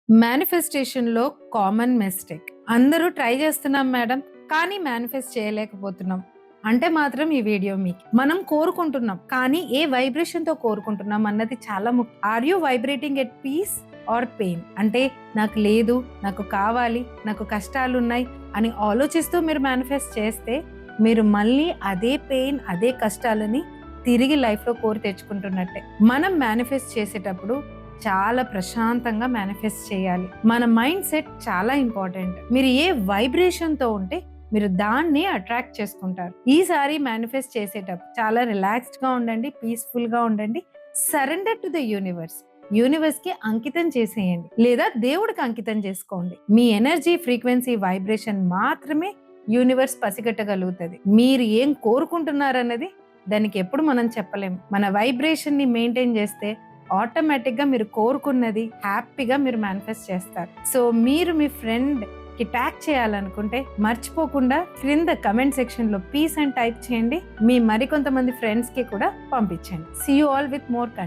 మేనిఫెస్టేషన్‌లో common mistake. అందరూ try చేస్తున్నాం madam. కానీ మేనిఫెస్ట్ చేయలేకపోతున్నాం. అంటే మాత్రం ఈ వీడియో మీకు. మనం కోరుకుంటున్నాం. కానీ ఏ వైబ్రేషన్‌తో కోరుకుంటున్నాం అన్నది చాలా ముఖ్యం. Are you vibrating at peace or pain? అంటే నాకు లేదు, నాకు కావాలి, నాకు కష్టాలున్నాయి అని ఆలోచిస్తూ మీరు మేనిఫెస్ట్ చేస్తే మీరు మళ్ళీ అదే పెయిన్, అదే కష్టాలని తిరిగి లైఫ్‌లో కోరి తెచ్చుకుంటున్నట్టే. మనం మేనిఫెస్ట్ చేసేటప్పుడు చాలా ప్రశాంతంగా మేనిఫెస్ట్ చేయాలి. మన మైండ్ సెట్ చాలా ఇంపార్టెంట్. మీరు ఏ వైబ్రేషన్‌తో ఉంటే మీరు దాన్ని అట్రాక్ట్ చేసుకుంటారు. ఈసారి మేనిఫెస్ట్ చేసేటప్పుడు చాలా రిలాక్స్డ్‌గా ఉండండి, పీస్‌ఫుల్‌గా ఉండండి. Surrender to the universe. యూనివర్స్‌కి అంకితం చేసేయండి. లేదా దేవుడికి అంకితం చేసుకోండి. మీ ఎనర్జీ, ఫ్రీక్వెన్సీ, వైబ్రేషన్ మాత్రమే యూనివర్స్ పసిగట్టగలుగుతది. మీరు ఏం కోరుకుంటున్నారన్నది దానికి ఎప్పుడు మనం చెప్పలేము. మన వైబ్రేషన్‌ని మెయింటైన్ చేస్తే ఆటోమేటిక్‌గా మీరు కోరుకున్నది హ్యాపీగా మీరు మేనిఫెస్ట్ చేస్తారు. సో మీరు మీ ఫ్రెండ్‌కి ట్యాగ్ చేయాలనుకుంటే మర్చిపోకుండా క్రింద కమెంట్ సెక్షన్‌లో పీస్ అని టైప్ చేయండి. మీ మరికొంతమంది ఫ్రెండ్స్‌కి కూడా పంపించండి. See you all with more content.